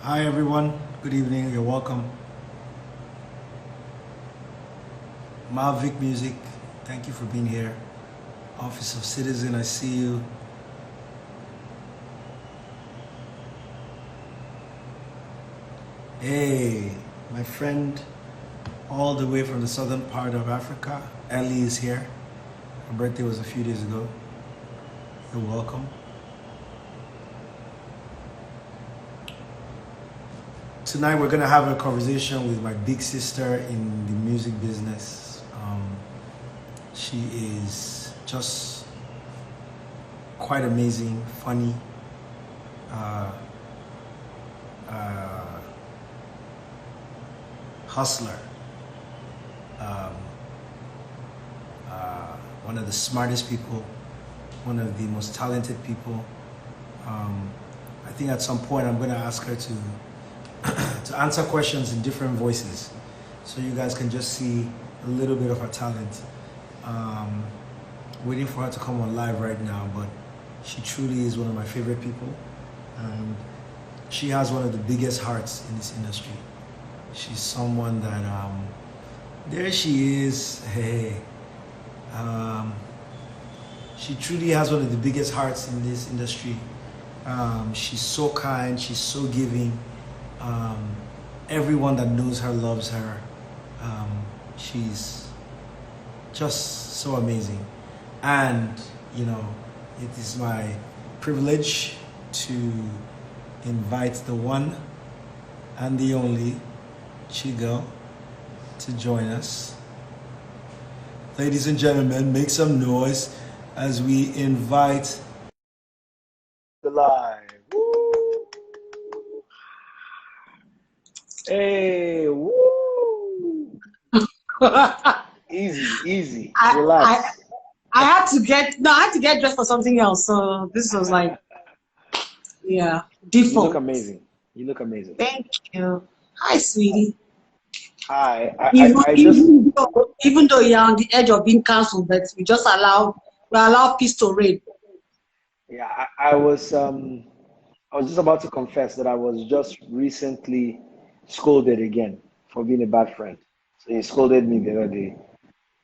Hi everyone, good evening, you're welcome. Mavic Music, thank you for being here. Office of Citizen, I see you. Hey, my friend, all the way from the southern part of Africa, Ellie is here. Her birthday was a few days ago. You're welcome. Tonight we're gonna have a conversation with my big sister in the music business. She is just quite amazing, funny, uh, uh, hustler, um, one of the smartest people, one of the most talented people. I think at some point I'm going to ask her to to answer questions in different voices, so you guys can just see a little bit of her talent. Um, Waiting for her to come on live right now, but she truly is one of my favorite people, and she has one of the biggest hearts in this industry. She's someone that there she is. Hey, um, she truly has one of the biggest hearts in this industry. She's so kind, she's so giving. Um, Everyone that knows her loves her. She's just so amazing. And, you know, it is my privilege to invite the one and the only Chigul to join us. Ladies and gentlemen, make some noise as we invite the live. Woo! Hey, woo! Easy, easy. I, I Relax. I had to get no, I had to get dressed for something else. So this was like, yeah, You look default. amazing. You look amazing. Thank you. Hi, sweetie. Hi. Even I just, even though, even though you're on the edge of being cancelled, but we allow peace to reign. yeah, I was just about to confess that I was just recently scolded again for being a bad friend. So he scolded me the other day,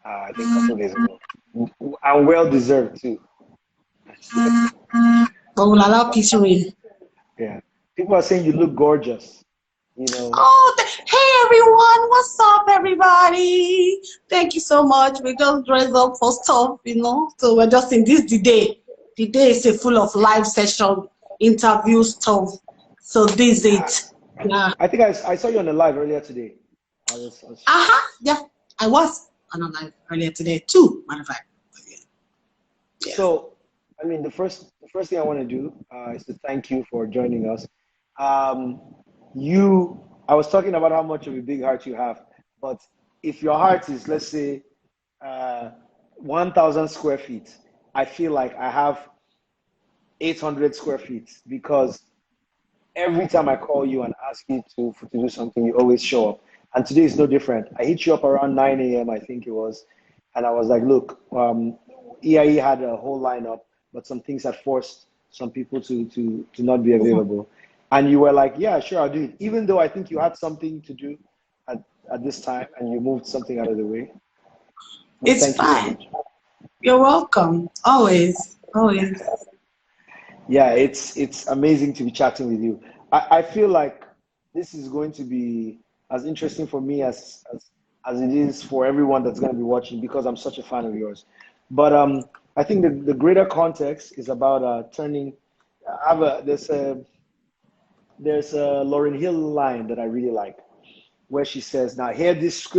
I think a couple of days ago. And well deserved too. But we'll allow peace to reign. Yeah. People are saying you look gorgeous, you know. Hey everyone, what's up, everybody? Thank you so much. We just dressed up for stuff. So we're just in this the day. The day is a full of live session, interview stuff. So this is Yeah. it. Yeah. I think I saw you on the live earlier today. I was Yeah. I was on a live earlier today too, matter of fact. Yeah. So, I mean, the first thing I want to do is to thank you for joining us. Um, I was talking about how much of a big heart you have, but if your heart is, let's say, uh, 1,000 square feet, I feel like I have 800 square feet because every time I call you and ask you to do something, you always show up. And today is no different. I hit you up around 9 a.m., I think it was, and I was like, look, EIE had a whole lineup, but some things had forced some people to not be available. And you were like, yeah, sure, I'll do it. Even though I think you had something to do at, at this time and you moved something out of the way. But It's thank you so fine. much. You're welcome. Always. Always. Yeah, it's amazing to be chatting with you. I feel like this is going to be as interesting for me as it is for everyone that's going to be watching because I'm such a fan of yours. But I think the greater context is about turning. I have a there's a Lauryn Hill line that I really like where she says, "Now hear this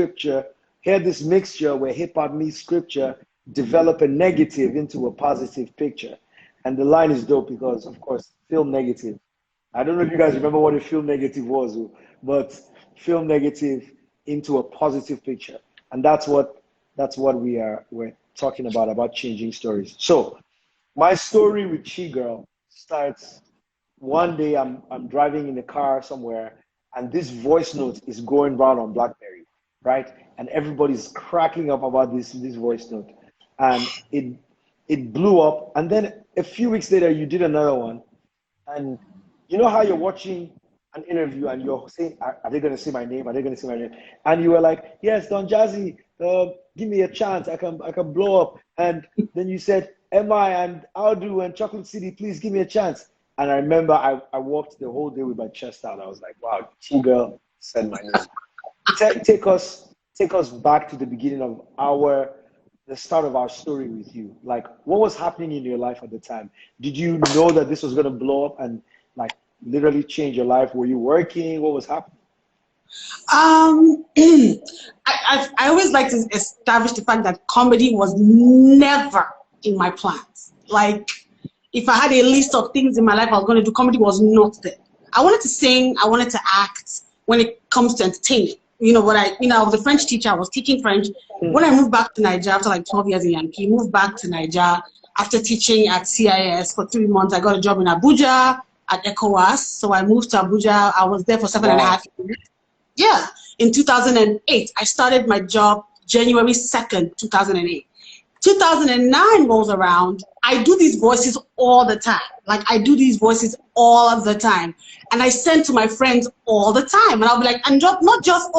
mixture where hip hop meets scripture, develop a negative into a positive picture." And the line is dope because, of course, film negative. I don't know if you guys remember what a film negative was, but film negative into a positive picture, and that's what we're talking about changing stories. So, my story with Chi Girl starts one day I'm driving in the car somewhere and this voice note is going around on BlackBerry, right? And everybody's cracking up about this voice note. And it blew up. And then a few weeks later you did another one. And you know how you're watching an interview and you're saying, are they going to say my name? Are they going to say my name? And you were like, yes, Don Jazzy, give me a chance. I can blow up. And then you said, MI and Audu and Chocolate City, please give me a chance. And I remember I walked the whole day with my chest out. I was like, wow, Chigul said my name. Take us back to the beginning of the start of our story with you. Like, what was happening in your life at the time? Did you know that this was going to blow up and like literally change your life? Were you working? What was happening? I always like to establish the fact that comedy was never in my plans. Like, if I had a list of things in my life I was going to do, comedy was not there. I wanted to sing, I wanted to act when it comes to entertainment. You know, I was a French teacher, I was teaching French. When I moved back to Nigeria after like 12 years in Yankee, moved back to Nigeria after teaching at CIS for 3 months. I got a job in Abuja at ECOWAS. So I moved to Abuja. I was there for 7.5 years. Yeah, in 2008. I started my job January 2nd, 2008. 2009 rolls around. I do these voices all the time. Like, I do these voices all the time. And I send to my friends all the time. And I'll be like, and not just,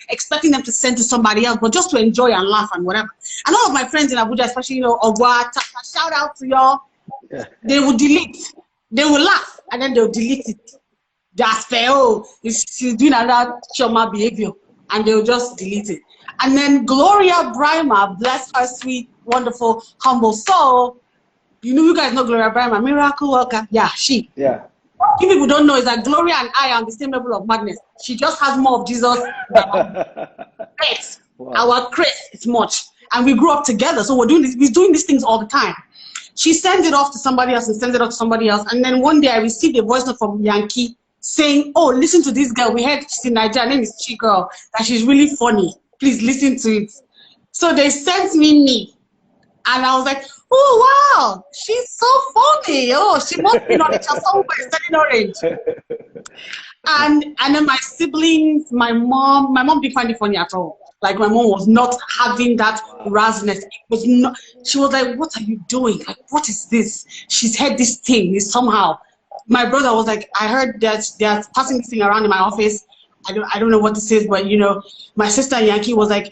expecting them to send to somebody else, but just to enjoy and laugh and whatever. And all of my friends in Abuja, especially, Ogwa, shout out to y'all. Yeah. They will delete. They will laugh, and then they'll delete it. That's fair. She's doing another Chioma behavior. And they'll just delete it. And then Gloria Brimer, bless her sweet, wonderful, humble soul. You guys know Gloria Brimer, miracle worker. Yeah, she. Yeah. What people don't know is that Gloria and I are on the same level of madness. She just has more of Jesus than Chris. Wow. Our Chris is much. And we grew up together, so we're doing these things all the time. She sends it off to somebody else and sends it off to somebody else. And then one day I received a voice note from Yankee saying, listen to this girl. We heard she's in Nigeria. Her name is Chigul. That she's really funny. Please listen to it. So they sent me. And I was like, oh, wow, she's so funny. She must be on it somewhere studying Orange. And then my siblings, my mom didn't find it funny at all. Like, my mom was not having that rashness. It was not. She was like, what are you doing? Like, what is this? She's heard this thing somehow. My brother was like, I heard that they're passing this thing around in my office. I don't know what this is, but my sister Yankee was like,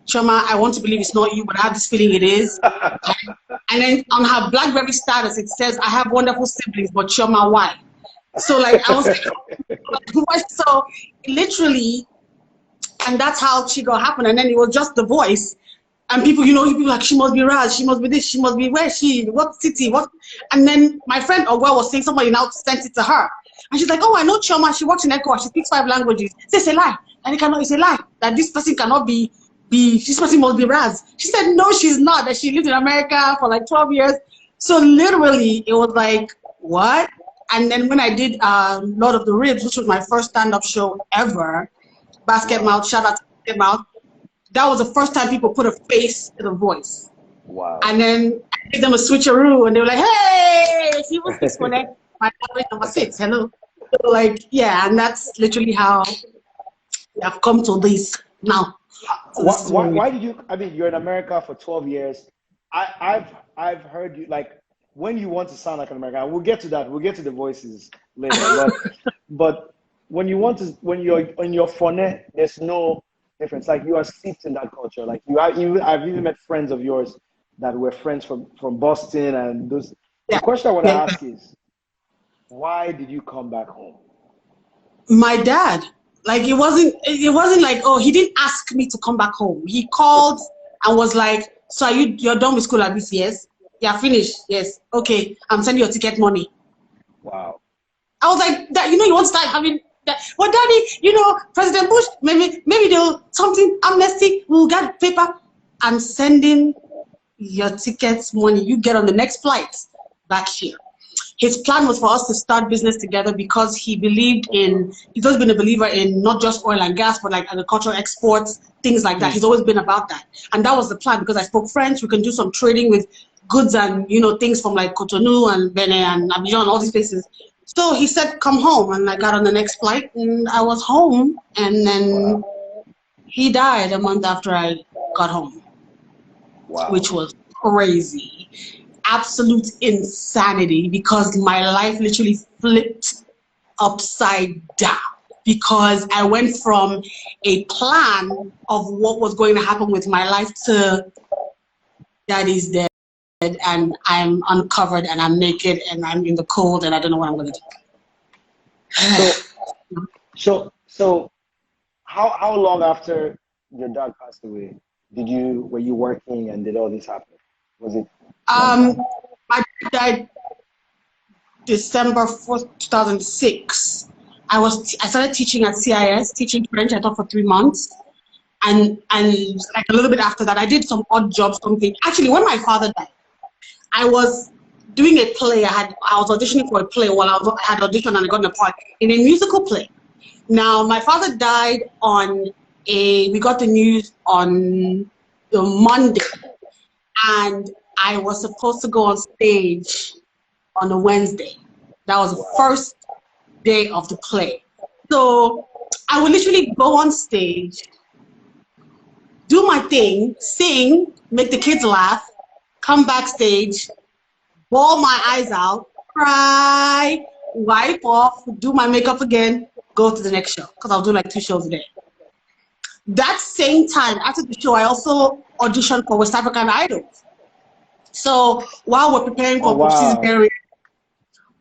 Chioma, I want to believe it's not you, but I have this feeling it is. And then on her BlackBerry status, it says, I have wonderful siblings, but Chioma, why? So like, I was like, what? So literally, and that's how Chigul happened. And then it was just the voice. And people, people like, she must be Raz, she must be this, she must be where she, what city, what? And then my friend Ogwa was saying somebody now sent it to her. And she's like, I know Chioma, she works in ECOWAS, she speaks 5 languages. It's a lie. And it's a lie that this person cannot be this person must be Raz. She said, no, she's not, that she lived in America for like 12 years. So literally, it was like, what? And then when I did Lord of the Ribs, which was my first stand-up show ever, Basket Mouth, shout out to Basket Mouth, that was the first time people put a face to the voice. Wow. And then I gave them a switcheroo, and they were like, hey, he was this one. My number 6, hello. So like, yeah, and that's literally how I've come to this now. Why did you? I mean, you're in America for 12 years. I've heard you, like, when you want to sound like an American. We'll get to that. We'll get to the voices later. but when you're in your phone, there's no difference. Like, you are steeped in that culture. Like, I've even met friends of yours that were friends from Boston and those. The question I want to ask is, why did you come back home? My dad. Like, it wasn't like, he didn't ask me to come back home. He called and was like, so you're done with school at this? Yes. Yeah, finished. Yes. Okay. I'm sending your ticket money. Wow. I was like, that, you want to start having that. Well, Daddy, President Bush, maybe they'll something amnesty, we'll get paper. I'm sending your tickets money. You get on the next flight back here. His plan was for us to start business together because he's always been a believer in not just oil and gas, but like agricultural exports, things like that. He's always been about that. And that was the plan because I spoke French. We can do some trading with goods and, things from like Cotonou and Benin and Abidjan, all these places. So he said, come home. And I got on the next flight and I was home. And then he died a month after I got home, which was crazy. Absolute insanity because my life literally flipped upside down because I went from a plan of what was going to happen with my life to daddy's dead and I'm uncovered and I'm naked and I'm in the cold and I don't know what I'm going to do. So how long after your dad passed away were you working and did all this happen? Was it? I died December 4th, 2006. I started teaching at CIS, teaching French. I taught for 3 months. And like a little bit after that, I did some odd jobs, something. Actually, when my father died, I was doing a play. I was auditioning for a play while I had auditioned and I got a part in a musical play. Now, my father died we got the news on the Monday, and I was supposed to go on stage on a Wednesday. That was the first day of the play. So I would literally go on stage, do my thing, sing, make the kids laugh, come backstage, bawl my eyes out, cry, wipe off, do my makeup again, go to the next show, because I'll do like 2 shows a day. That same time, after the show, I also auditioned for West African Idol. So while we're preparing for season period,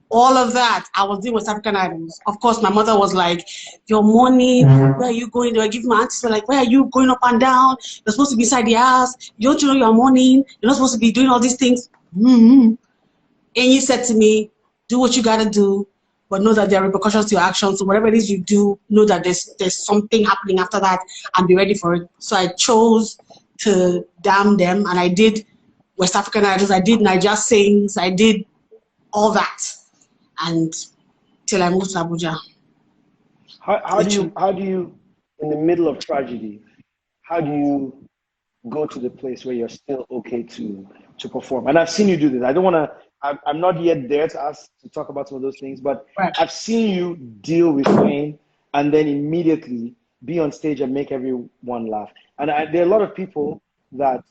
all of that, I was doing West African Idols. Of course, my mother was like, "Your money, where are you going?" They were giving my aunties, like, "Where are you going up and down? You're supposed to be inside the house. You don't know your money. You're not supposed to be doing all these things." And he said to me, "Do what you gotta do, but know that there are repercussions to your actions. So whatever it is you do, know that there's something happening after that, and be ready for it." So I chose to damn them, and I did West African Idols. I did Niger Sings. I did all that. And till I moved to Abuja. How do you, in the middle of tragedy, how do you go to the place where you're still okay to perform? And I've seen you do this. I don't want to, I'm not yet there to ask to talk about some of those things, but Right. I've seen you deal with pain and then immediately be on stage and make everyone laugh. And there are a lot of people that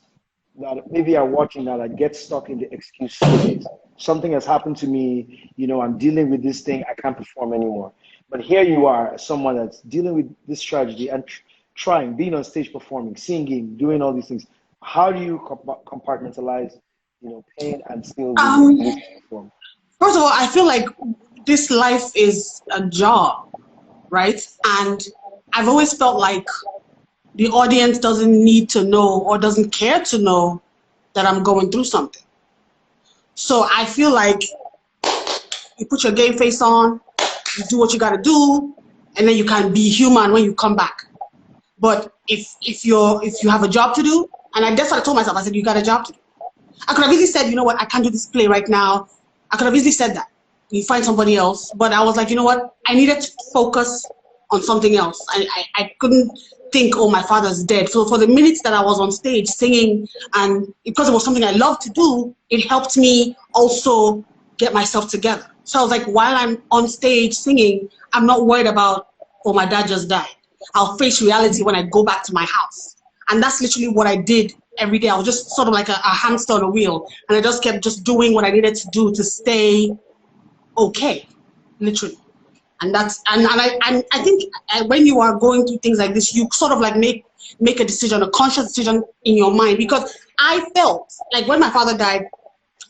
maybe are watching now that get stuck in the excuse phase. Something has happened to me, I'm dealing with this thing, I can't perform anymore. But here you are, someone that's dealing with this tragedy and being on stage performing, singing, doing all these things. How do you compartmentalize, pain and still perform? First of all, I feel like this life is a job, right? And I've always felt like the audience doesn't need to know or doesn't care to know that I'm going through something. So I feel like you put your game face on, you do what you gotta do, and then you can be human when you come back. But if you have a job to do, and that's what I told myself, I said, you got a job to do. I could have easily said, you know what, I can't do this play right now. I could have easily said that. You find somebody else. But I was like, you know what, I needed to focus on something else. I couldn't think, oh, my father's dead. So for the minutes that I was on stage singing, and because it was something I loved to do, it helped me also get myself together. So I was like, while I'm on stage singing, I'm not worried about, oh, my dad just died. I'll face reality when I go back to my house. And that's literally what I did every day. I was just sort of like a hamster on a wheel. And I just kept just doing what I needed to do to stay okay, literally. And that's, and I think when you are going through things like this, you sort of like make a decision, a conscious decision in your mind. Because I felt like when my father died,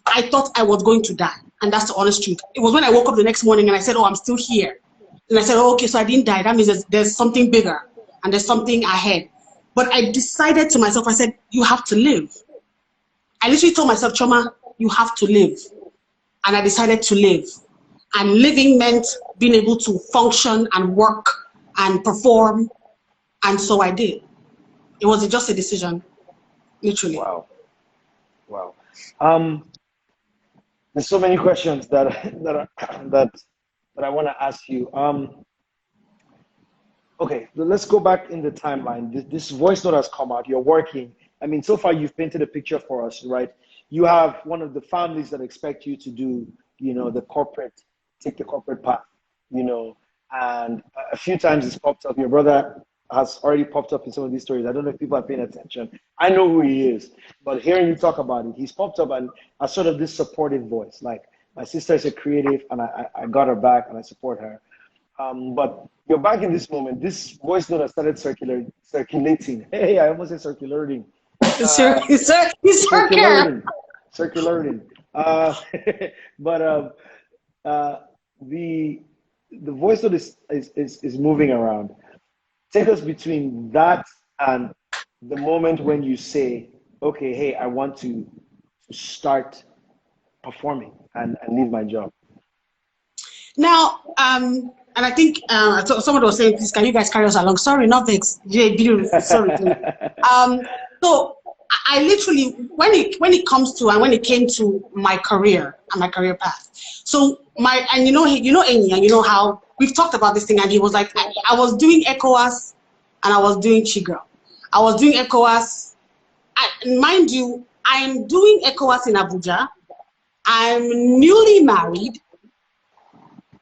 I thought I was going to die. And that's the honest truth. It was when I woke up the next morning and I said, oh, I'm still here. And I said, oh, okay, so I didn't die. That means there's something bigger and there's something ahead. But I decided to myself, I said, you have to live. I literally told myself, Choma, you have to live. And I decided to live. And living meant being able to function and work and perform. And so I did. It was just a decision, literally. Wow. Wow. There's so many questions that I want to ask you. Okay, let's go back in the timeline. This voice note has come out. You're working. I mean, so far you've painted a picture for us, right? You have one of the families that expect you to do, take the corporate path, and a few times it's popped up. Your brother has already popped up in some of these stories. I don't know if people are paying attention. I know who he is, but hearing you talk about it, he's popped up and as sort of this supportive voice. Like, my sister is a creative and I got her back and I support her. But you're back in this moment. This voice note has started circulating. Hey, I almost said circulating. Circulating. Circulating. But the voice note is moving around. Take us between that and the moment when you say, okay, hey, I want to start performing and leave my job. Now, and I think someone was saying, please, can you guys carry us along? Sorry, not vex. Sorry. So I literally, when it comes to, and when it came to my career and my career path, so and you know Eni, and you know how we've talked about this thing, and he was like, I was doing ECOWAS and I was doing Chigul. I was doing ECOWAS, mind you, I'm doing ECOWAS in Abuja. I'm newly married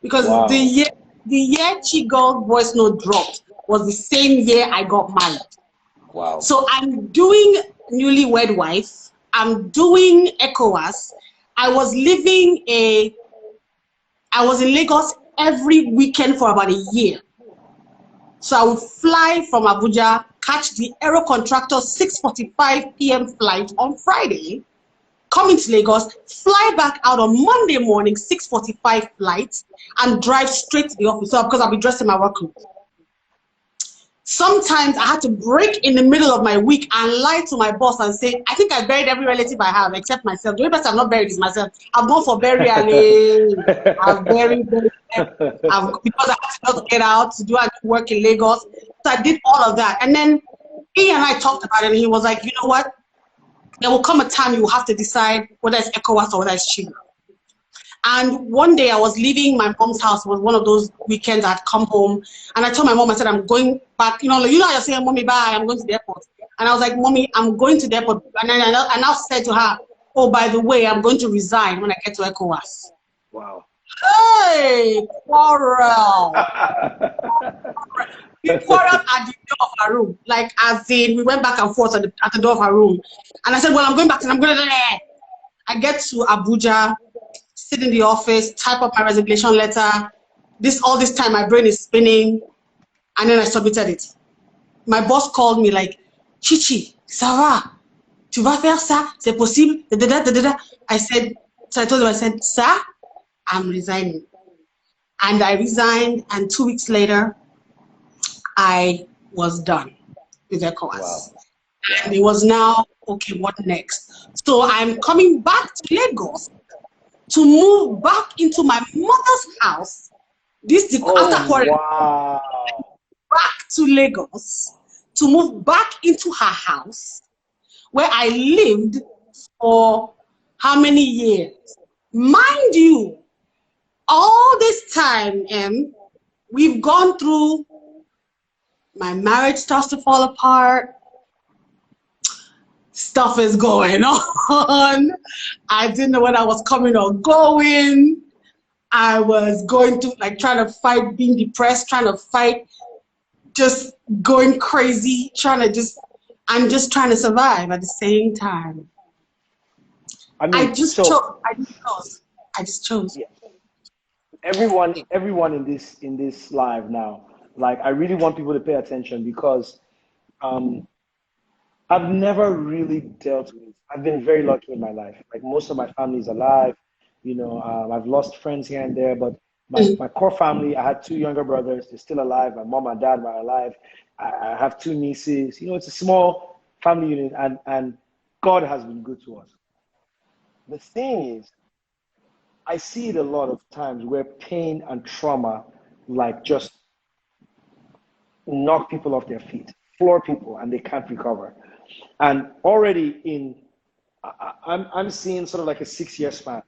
because Wow. the year Chigul voice note dropped was the same year I got married. Wow. So I'm doing newlywed wife. I'm doing ECOWAS. I was in Lagos every weekend for about a year. So I would fly from Abuja, catch the Aero Contractor 6:45 p.m. flight on Friday, come into Lagos, fly back out on Monday morning, 6:45 flight, and drive straight to the office. So because I'll be dressed in my work clothes. Sometimes I had to break in the middle of my week and lie to my boss and say, I think I buried every relative I have except myself. The only person I've not buried is myself. I've gone for burial. I've buried because I had to get out to do work in Lagos. So I did all of that. And then he and I talked about it, and he was like, you know what? There will come a time you will have to decide whether it's ECOWAS or whether it's Chigul. And one day I was leaving my mom's house. It was one of those weekends I'd come home, and I told my mom, I said, I'm going back. You know how you're saying, Mommy, bye, I'm going to the airport. And I was like, Mommy, I'm going to the airport. And then I now said to her, oh, by the way, I'm going to resign when I get to ECOWAS. Wow. Hey, quarrel. We quarreled at the door of her room. Like, as in, we went back and forth at the door of her room. And I said, well, I'm going back and I'm going to... I get to Abuja, sit in the office, type up my resignation letter. All this time, my brain is spinning. And then I submitted it. My boss called me like, Chichi, ça va? Tu vas faire ça? C'est possible? I said, so I told him, I said, sir, I'm resigning. And I resigned, and 2 weeks later, I was done with ECOWAS. Wow. And it was now, okay, what next? So I'm coming back to Lagos to move back into my mother's house. Wow. Back to Lagos to move back into her house where I lived for how many years? Mind you, all this time, we've gone through, my marriage starts to fall apart. Stuff is going on. I didn't know when I was coming or going. I was going to trying to fight being depressed, trying to fight just going crazy, I'm just trying to survive at the same time. I mean, I just chose. Yeah. Everyone in this live now, I really want people to pay attention because I've never really dealt with. I've been very lucky in my life. Most of my family is alive. I've lost friends here and there, but my core family, I had 2 younger brothers. They're still alive. My mom and dad are alive. I have 2 nieces. It's a small family unit, and God has been good to us. The thing is, I see it a lot of times where pain and trauma just knock people off their feet, floor people, and they can't recover. And already I'm seeing sort of a 6-year span.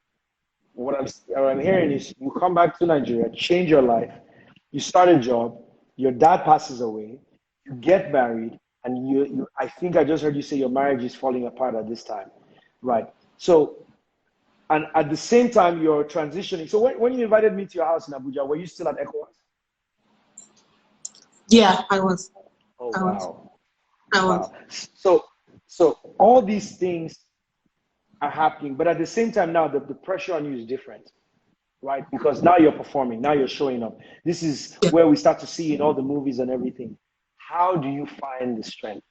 What I'm hearing is you come back to Nigeria, change your life, you start a job, your dad passes away, you get married, and I think I just heard you say your marriage is falling apart at this time, right? So, and at the same time you're transitioning. So when you invited me to your house in Abuja, were you still at ECOWAS? Yeah, I was. Oh, wow. I was. Wow. So all these things are happening, but at the same time now the pressure on you is different. right? Because now you're performing, now you're showing up. This is where we start to see in all the movies and everything. How do you find the strength,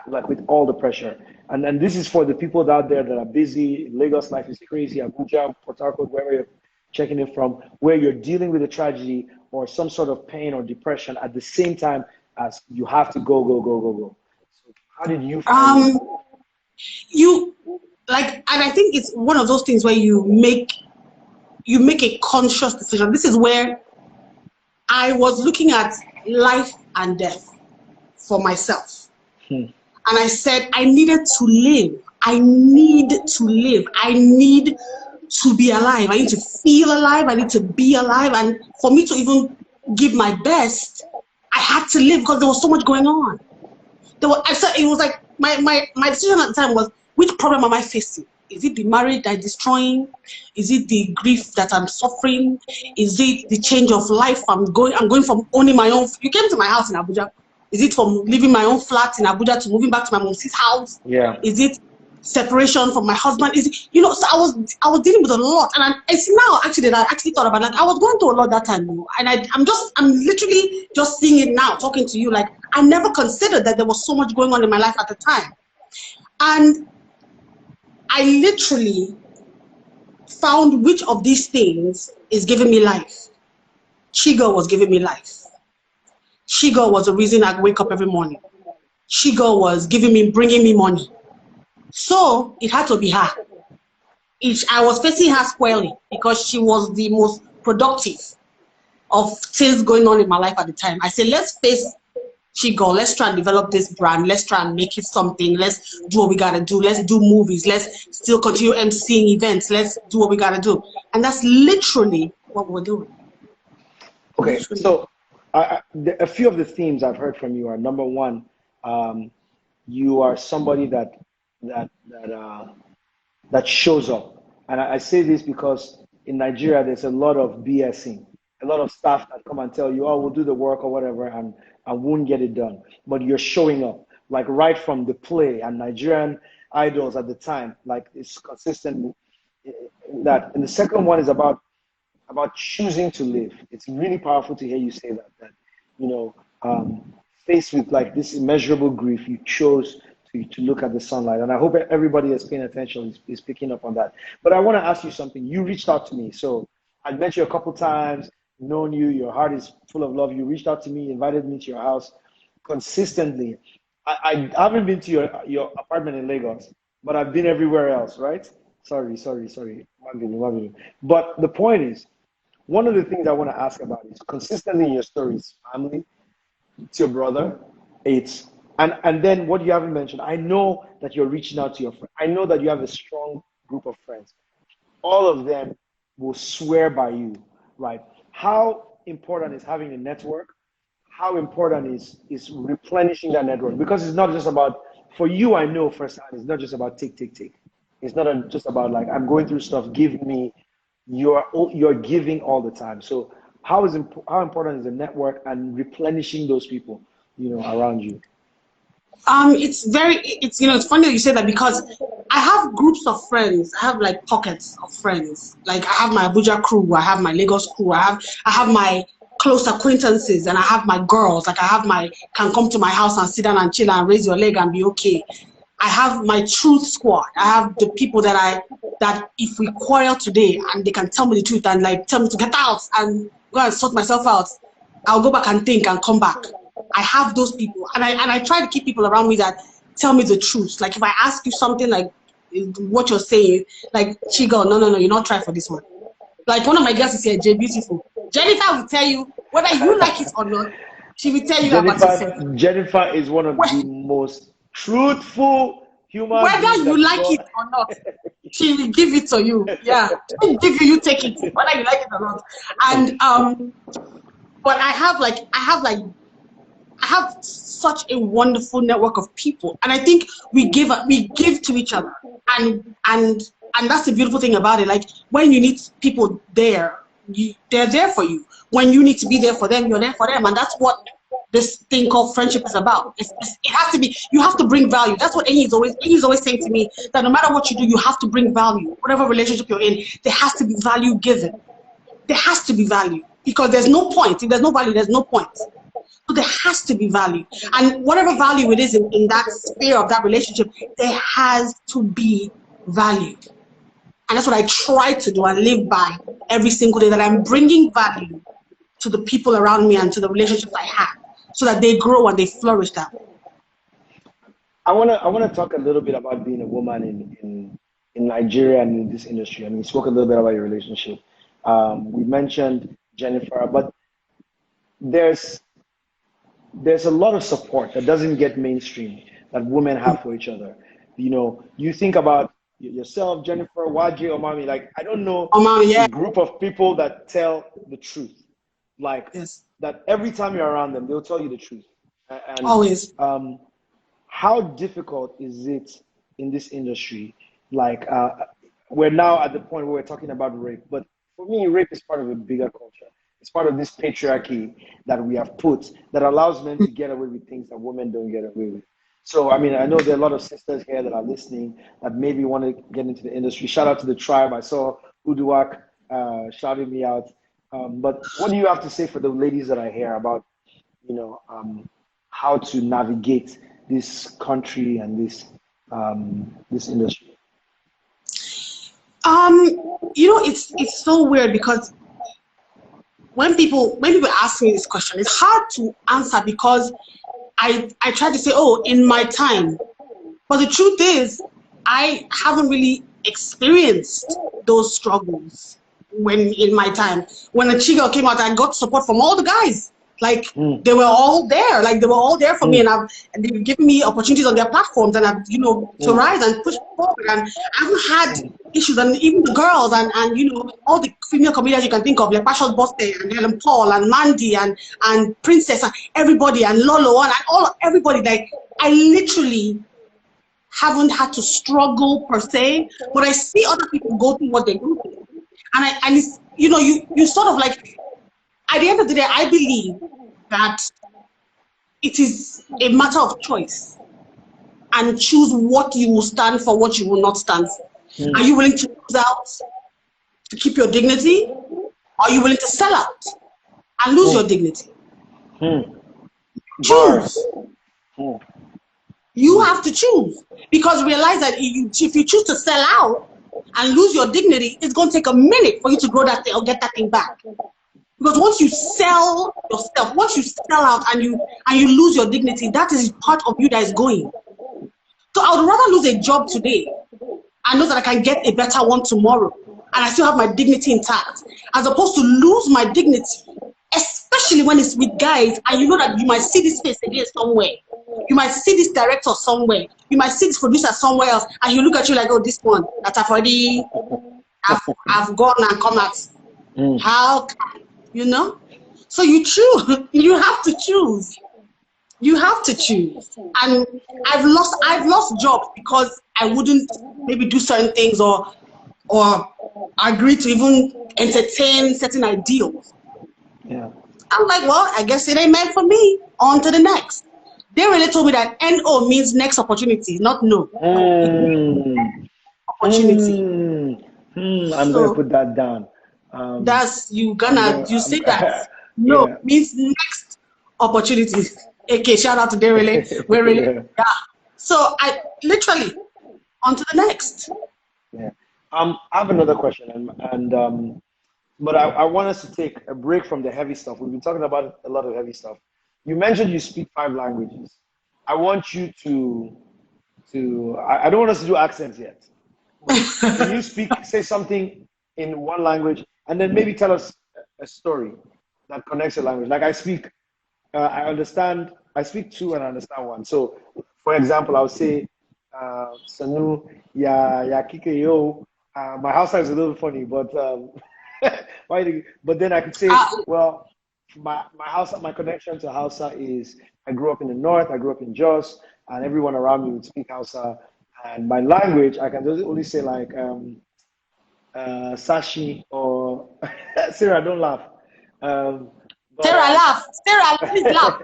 like with all the pressure? And this is for the people out there that are busy. Lagos life is crazy. Abuja, Port Harcourt, wherever you're checking it from, where you're dealing with a tragedy or some sort of pain or depression at the same time as you have to go. So how did you find you like, and I think it's one of those things where you make a conscious decision. This is where I was looking at life and death for myself. And I said, I needed to live. I need to live. I need to be alive. I need to feel alive. I need to be alive. And for me to even give my best, I had to live because there was so much going on. It was like my decision at the time was, which problem am I facing? Is it the marriage that is destroying? Is it the grief that I'm suffering? Is it the change of life I'm going from owning my own? You came to my house in Abuja. Is it from living my own flat in Abuja to moving back to my mom's house? Yeah. Is it separation from my husband? Is it, so I was dealing with a lot, and it's now actually that I actually thought about that. I was going through a lot that time, and I'm literally just seeing it now, talking to you. Like, I never considered that there was so much going on in my life at the time, and I literally found which of these things is giving me life. Chigul was giving me life. Chigul was the reason I wake up every morning. Chigul was bringing me money. So it had to be her. I was facing her squarely because she was the most productive of things going on in my life at the time. I said, let's face Chigul. Let's try and develop this brand. Let's try and make it something. Let's do what we gotta do. Let's do movies. Let's still continue emceeing events. Let's do what we gotta do. And that's literally what we're doing. Okay, so a few of the themes I've heard from you are, number one, you are somebody that shows up. And I say this because in Nigeria, there's a lot of BSing, a lot of staff that come and tell you, oh, we'll do the work or whatever, and I won't get it done. But you're showing up, like right from the play, and Nigerian idols at the time, like it's consistent that. And the second one is about choosing to live. It's really powerful to hear you say that faced with like this immeasurable grief, you chose to look at the sunlight. And I hope everybody that's paying attention is picking up on that. But I want to ask you something. You reached out to me. So I met you a couple times, known you, your heart is full of love. You reached out to me, invited me to your house consistently. I haven't been to your apartment in Lagos, but I've been everywhere else, right? Sorry. But the point is, one of the things I want to ask about is consistently in your stories, family, it's your brother, it's, and then what you haven't mentioned, I know that you're reaching out to your friends. I know that you have a strong group of friends. All of them will swear by you, right? How important is having a network? How important is replenishing that network? Because it's not just about, for you, I know firsthand, it's not just about take. It's not just about like, I'm going through stuff, give me, you're giving all the time. So how important is the network and replenishing those people, around you? It's funny that you say that, because I have groups of friends. I have like pockets of friends. Like I have my Abuja crew, I have my Lagos crew, I have my close acquaintances, and I have my girls. Like can come to my house and sit down and chill and raise your leg and be okay. I have my truth squad. I have the people that if we quarrel today and they can tell me the truth and like tell me to get out and go and sort myself out, I'll go back and think and come back. I have those people, and I try to keep people around me that tell me the truth. Like if I ask you something like what you're saying, like Chigul, no, you're not trying for this one. Like one of my girls is here, Jay Beautiful. Jennifer will tell you whether you like it or not. She will tell you about yourself. Jennifer is one of the most truthful human beings. Whether you like it or not, she will give it to you. Yeah, she will give you take it, whether you like it or not. And but I have such a wonderful network of people, and I think we give to each other, and that's the beautiful thing about it. Like when you need people there, they're there for you. When you need to be there for them, you're there for them, and that's what this thing called friendship is about. It has to be. You have to bring value. That's what Enyi is always saying to me, that no matter what you do, you have to bring value. Whatever relationship you're in, there has to be value given. there has to be value, because there's no point. If there's no value, there's no point. So there has to be value. And whatever value it is in that sphere of that relationship, there has to be value. And that's what I try to do and live by every single day, that I'm bringing value to the people around me and to the relationships I have, so that they grow and they flourish that way. I wanna talk a little bit about being a woman in Nigeria and in this industry. I mean, we spoke a little bit about your relationship. We mentioned Jennifer, but there's a lot of support that doesn't get mainstream that women have for each other. You know, you think about yourself, Jennifer, Waji, Omami, like, I don't know a group of people that tell the truth. Like, that every time you're around them, they'll tell you the truth. And, always. How difficult is it in this industry? Like, we're now at the point where we're talking about rape, but for me, rape is part of a bigger culture. It's part of this patriarchy that we have put that allows men to get away with things that women don't get away with. So, I mean, I know there are a lot of sisters here that are listening that maybe want to get into the industry. Shout out to the tribe. I saw Uduak shouting me out. But what do you have to say for the ladies that are here about, you know, how to navigate this country and this industry? You know, it's so weird, because when people ask me this question, it's hard to answer, because I try to say, oh, in my time. But the truth is, I haven't really experienced those struggles in my time. When the Chigul came out, I got support from all the guys. Like, they were all there. Like, they were all there for me, and they've given me opportunities on their platforms, and I've, you know, to rise and push forward. And I haven't had issues, and even the girls and you know, all the female comedians you can think of, like Passion Boste and Helen Paul and Mandy and Princess and everybody and Lolo and everybody. Like, I literally haven't had to struggle per se, but I see other people go through what they go through, and it's, you know, you sort of like. At the end of the day, I believe that it is a matter of choice, and choose what you will stand for, what you will not stand for. Are you willing to lose out to keep your dignity? Are you willing to sell out and lose your dignity? Choose. You have to choose, because realize that if you choose to sell out and lose your dignity, it's going to take a minute for you to grow that thing or get that thing back. Because once you sell yourself, once you sell out and you lose your dignity, that is part of you that is going. So I would rather lose a job today and know that I can get a better one tomorrow, and I still have my dignity intact, as opposed to lose my dignity, especially when it's with guys and you know that you might see this face again somewhere. You might see this director somewhere. You might see this producer somewhere else, and you look at you like, oh, this one that I've already, I've gone and come at. How can, you know? So you choose. You have to choose. You have to choose. And I've lost jobs because I wouldn't maybe do certain things or agree to even entertain certain ideals. Yeah. I'm like, well, I guess it ain't meant for me. On to the next. They really told me that NO means next opportunity, not no. Opportunity. I'm going to put that down. That's you say that no means next opportunity. Okay, shout out to Derele. We're really yeah. So I literally on to the next. Yeah. I have another question, but I want us to take a break from the heavy stuff. We've been talking about a lot of heavy stuff. You mentioned you speak 5 languages. I want you I don't want us to do accents yet. Can you say something in one language, and then maybe tell us a story that connects your language? Like I speak 2 and I understand 1. So, for example, I would say, Sanu, ya kike yo. My Hausa is a little funny, but but then I could say, well, my Hausa, my connection to Hausa is I grew up in the north, I grew up in Jos, and everyone around me would speak Hausa. And my language, I can only say like Sashi or Sarah, don't laugh. Sarah, please laugh.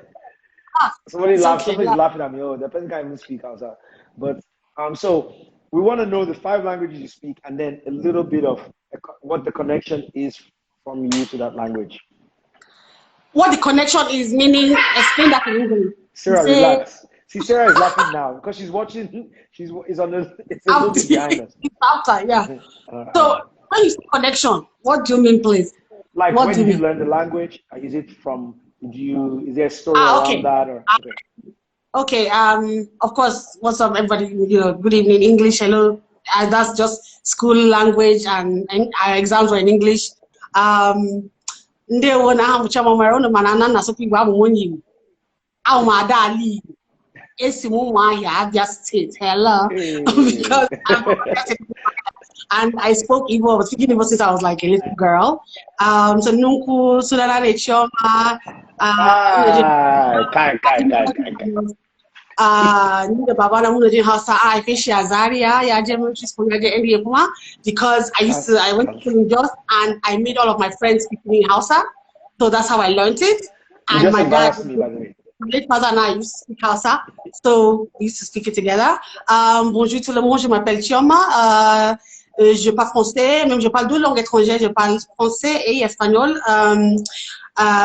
Somebody's laughing at me. Oh, the person can't even speak Hausa. But so we want to know the 5 languages you speak, and then a little bit of what the connection is from you to that language? What the connection is meaning, explain that in English. Sarah, relax. See, Sarah is laughing now because she's watching. She's on the. It's a movie behind us. After, yeah. So when you say connection, what do you mean, please? Like, what when did you learn the language? Is it from? Is there a story around that or? Okay. Of course. What's up, everybody? Good evening. English. Hello. That's just school language, and our exams were in English. Ndewo na ha mụcha mama ro mana na asụkwa Igbo abụ onye Igbo. Ahụ ma ada ala Igbo. Esi m Ụmụahịa, Abia State. Hello. Because and I spoke Igbo. I was speaking Igbo since I was like a little girl. So nunku Sudana Chioma. Nida baba na muna jin Hausa a haife shi a Zaria ya je military school ya je NDA kuma because I went to Jos and I made all of my friends speaking Hausa, so that's how I learned it. And my dad, my late father and I used to speak Hausa, so we used to speak it together. Bonjour tout le monde, je m'appelle Chioma. Je parle français, même je parle 2 langues étrangères. Je parle français et espagnol.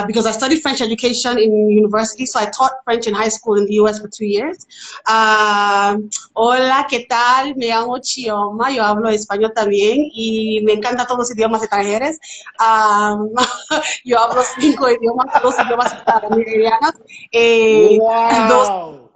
Because I studied French education in university, so I taught French in high school in the US for 2 years. Hola, ¿qué tal? Me llamo Chioma, yo hablo español también y me encantan todos los idiomas extranjeros. Yo hablo 5 idiomas, 2 idiomas italianos, Wow.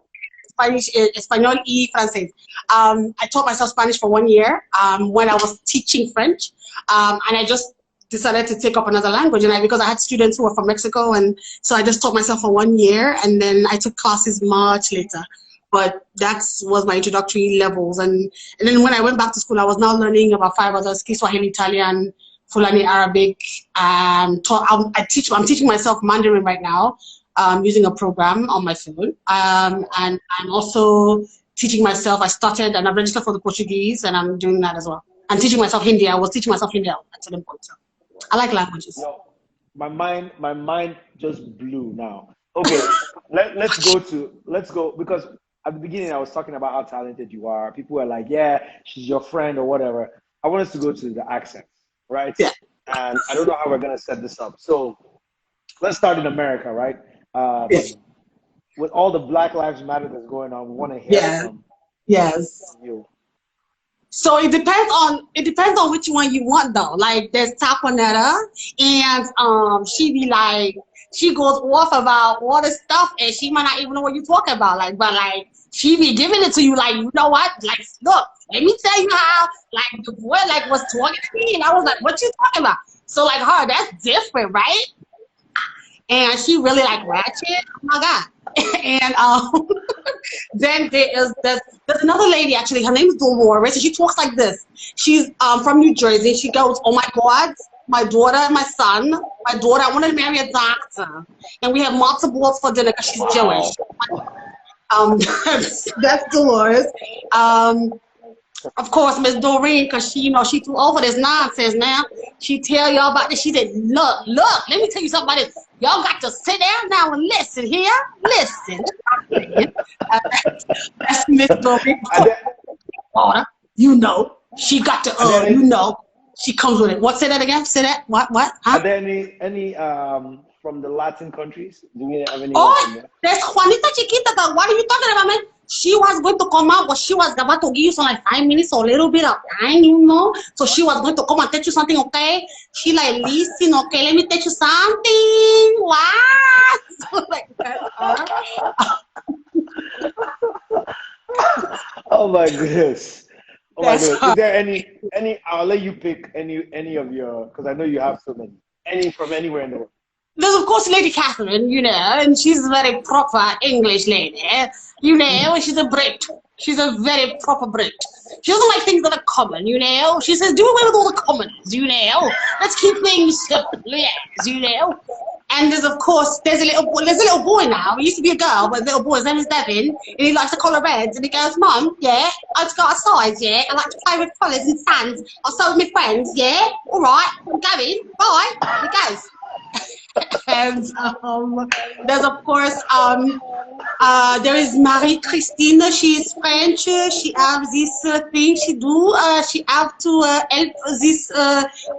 2 Español y francés. I taught myself Spanish for 1 year when I was teaching French, and I just decided to take up another language, and because I had students who were from Mexico, and so I just taught myself for 1 year, and then I took classes much later. But that was my introductory levels, and then when I went back to school, I was now learning about 5 others: Kiswahili, Italian, Fulani Arabic. I'm teaching myself Mandarin right now, using a program on my phone, and I'm also teaching myself. I started and I registered for the Portuguese, and I'm doing that as well. I'm teaching myself Hindi. I was teaching myself Hindi at certain point. So I like languages. No, my mind just blew now. Okay, let's go because at the beginning I was talking about how talented you are. People were like, yeah, she's your friend or whatever. I want us to go to the accents, right? Yeah. And I don't know how we're gonna set this up. So let's start in America, right? Yes. With all the Black Lives Matter that's going on, we want to hear from you. So it depends on which one you want though. Like there's Taquanetta, and she goes off about all this stuff, and she might not even know what you're talking about. But she be giving it to you like, you know what? Like, look, let me tell you how the boy was talking to me, and I was like, what you talking about? So her, that's different, right? And she really ratchet. Oh my God. And then there's another lady, actually, her name is Dolores, and she talks like this. She's from New Jersey. She goes, oh my God, my daughter and my son, my daughter, I want to marry a doctor. And we have matzo balls for dinner because she's Jewish. That's Dolores. Of course, Miss Doreen, because she too old for this nonsense now. She tell y'all about this. She said, look, let me tell you something about this. Y'all got to sit down now and listen here. Listen. That's Miss Doreen. She got to, she comes with it. What? Say that again? Say that? What? Huh? Are there any from the Latin countries? Do we have any? There's Juanita Chiquita. What are you talking about, man? She was going to come out, but she was about to give you some 5 minutes or a little bit of time, So she was going to come and teach you something, okay? She listen, okay, let me teach you something. What? Oh my goodness. Oh my goodness. Is there any? I'll let you pick any of your, because I know you have so many. Any from anywhere in the world. There's of course Lady Catherine, and she's a very proper English lady. She's a Brit. She's a very proper Brit. She doesn't like things that are common, She says, do away with all the commons, Let's keep things simple, yes, And there's a little boy now. He used to be a girl, but the little boy, his name is Devin, and he likes to colour reds. And he goes, Mum, yeah, I just got a size, yeah. I like to play with colours and sands. I'll start with my friends, yeah. All right, I'm going. Bye. He goes. And there's of course There is Marie-Christine. She is French. She have this thing she do. She have to help these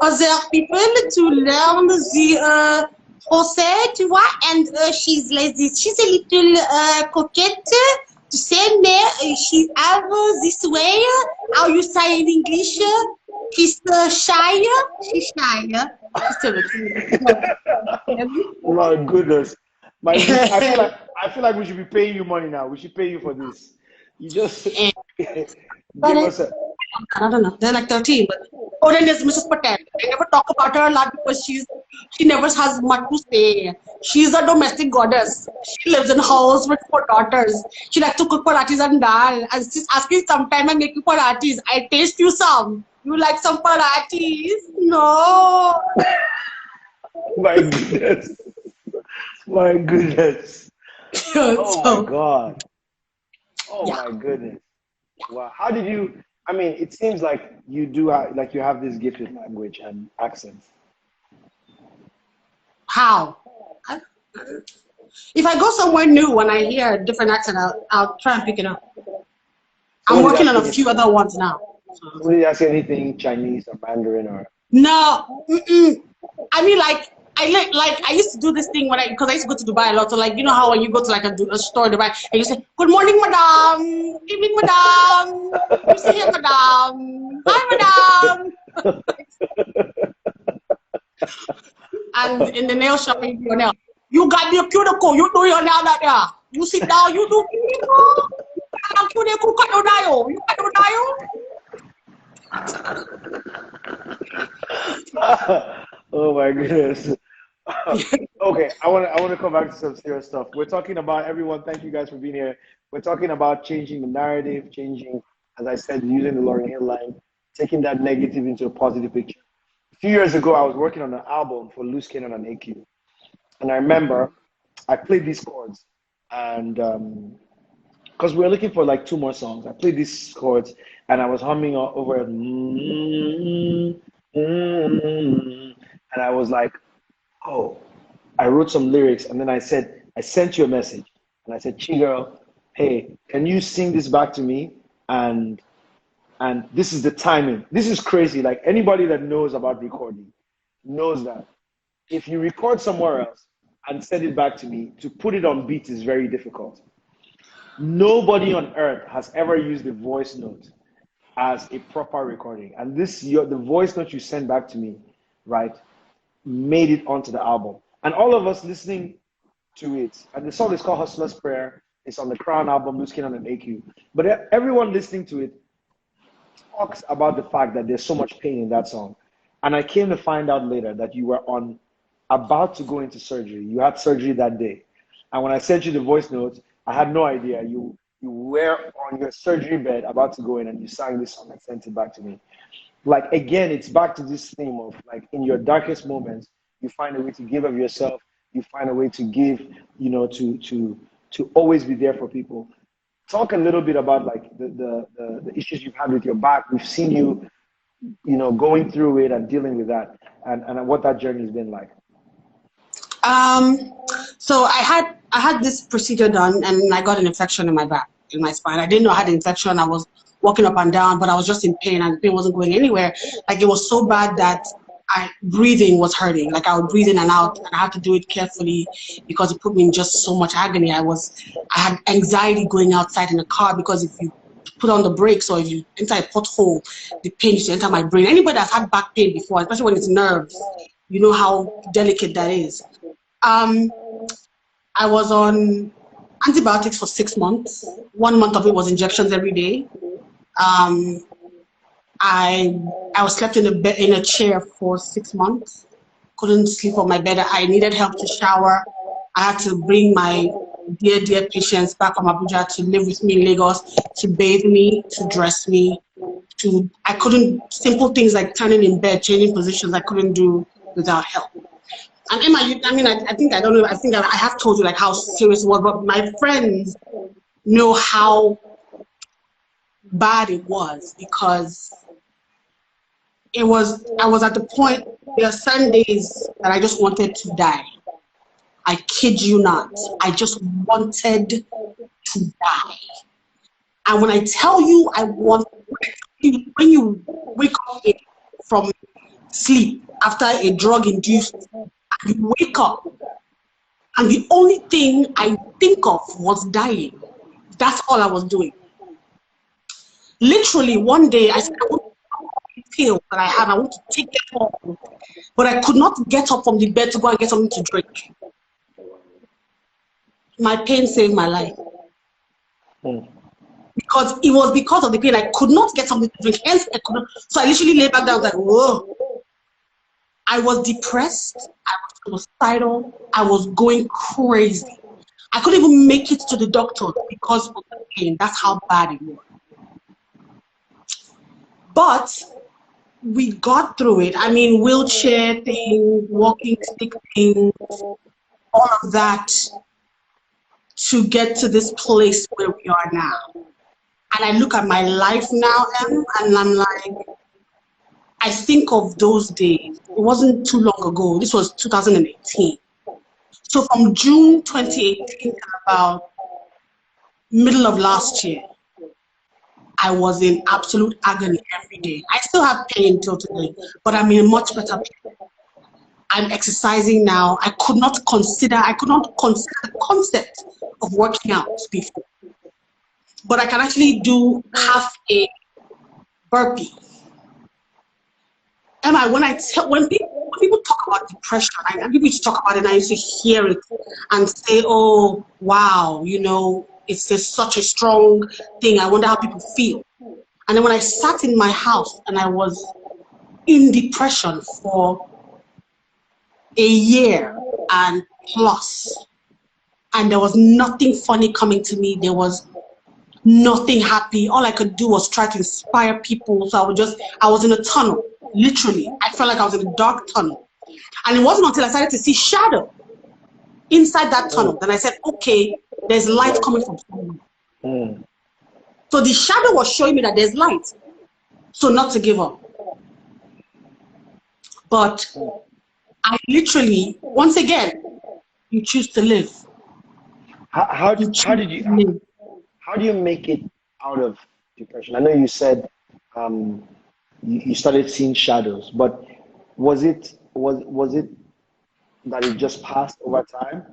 other people to learn the français, tu vois. And she's like this. She's a little coquette. To say, mais she have this way. How you say in English? She's shy. She's shy. My goodness. I feel like we should be paying you money now. We should pay you for this. You just give us a. I don't know. They're like 13, but oh, then there's Mrs. Patel. I never talk about her a lot because she never has much to say. She's a domestic goddess. She lives in a house with 4 daughters. She likes to cook parathis and dal. And she's asking sometime I make you parathis. I taste you some. You like some parathis? No. My goodness. My goodness. Oh my God. Oh my goodness. Wow. How did you? I mean, it seems like you do like you have this gifted language and accents. How? If I go somewhere new and I hear a different accent, I'll try and pick it up. I'm working on a few other ones now. So did you ask anything Chinese or Mandarin or? No. I mean, like I used to do this thing because I used to go to Dubai a lot. So like, you know how when you go to like a store in Dubai and you say, "Good morning, madam. Evening, madam. You see here, madam. Hi, madam." And in the nail shop, you do your nail. You got the cuticle. You do your nail out there. You sit down. You do. You cut dial. You cut dial. Oh my goodness. Okay, I want to come back to some serious stuff. We're talking about everyone. Thank you guys for being here. We're talking about changing the narrative, changing, as I said, using the Lauryn Hill line, taking that negative into a positive picture. A few years ago, I was working on an album for Loose Cannon and AQ, and I remember I played these chords, and because we were looking for like 2 more songs, I played these chords, and I was humming over it. And I was like, oh, I wrote some lyrics, and then I said, I sent you a message, and I said, Chigul, hey, can you sing this back to me? And this is the timing. This is crazy. Like anybody that knows about recording knows that if you record somewhere else and send it back to me, to put it on beat is very difficult. Nobody on earth has ever used the voice note as a proper recording. And the voice note you send back to me, right, made it onto the album. And all of us listening to it, and the song is called Hustler's Prayer. It's on the Crown album, Loose Cannon and AQ. But everyone listening to it talks about the fact that there's so much pain in that song. And I came to find out later that you were about to go into surgery. You had surgery that day. And when I sent you the voice notes, I had no idea. You were on your surgery bed about to go in, and you sang this song and sent it back to me. Like, again, it's back to this theme of, like, in your darkest moments, you find a way to give of yourself. You find a way to give, you know, to always be there for people. Talk a little bit about, like, the issues you've had with your back. We've seen you, you know, going through it and dealing with that, and what that journey has been like. So I had this procedure done, and I got an infection in my back, in my spine. I didn't know I had an infection. I was walking up and down, but I was just in pain, and the pain wasn't going anywhere. Like, it was so bad that breathing was hurting. Like, I would breathe in and out, and I had to do it carefully because it put me in just so much agony. I had anxiety going outside in the car because if you put on the brakes or if you enter a pothole, the pain used to enter my brain. Anybody that's had back pain before, especially when it's nerves, you know how delicate that is. I was on antibiotics for 6 months. 1 month of it was injections every day. I was slept in a chair for 6 months. Couldn't sleep on my bed. I needed help to shower. I had to bring my dear patients back from Abuja to live with me in Lagos, to bathe me, to dress me. I couldn't, simple things like turning in bed, changing positions, I couldn't do without help. And Emma, I think I have told you like how serious it was, but my friends know how bad it was because I was at the point, there are certain days that I just wanted to die. I kid you not. I just wanted to die. And when I tell you, when you wake up from sleep after a drug-induced, and you wake up, and the only thing I think of was dying. That's all I was doing. Literally, one day I said, I want to take pill that I have. I want to take it home. But I could not get up from the bed to go and get something to drink. My pain saved my life. Because it was because of the pain. I could not get something to drink. Hence, I could not. So I literally lay back down, like, whoa. I was depressed. I was suicidal. I was going crazy. I couldn't even make it to the doctor because of the pain. That's how bad it was. But we got through it. I mean, wheelchair thing, walking stick thing, all of that to get to this place where we are now. And I look at my life now, and I'm like, I think of those days. It wasn't too long ago. This was 2018. So from June 2018 to about middle of last year, I was in absolute agony every day. I still have pain till today, but I'm in much better place. I'm exercising now. I could not consider the concept of working out before. But I can actually do half a burpee. Emma, when people talk about depression, I people used to talk about it, and I used to hear it and say, oh, wow, you know, it's just such a strong thing. I wonder how people feel. And then when I sat in my house and I was in depression for a year and plus, and there was nothing funny coming to me, there was nothing happy. All I could do was try to inspire people. So I was in a tunnel, literally. I felt like I was in a dark tunnel. And it wasn't until I started to see shadow inside that tunnel that I said, okay, there's light coming from somewhere. So the shadow was showing me that there's light. So not to give up. But I literally, once again, you choose to live. How do you make it out of depression? I know you said you started seeing shadows, but was it that it just passed over time,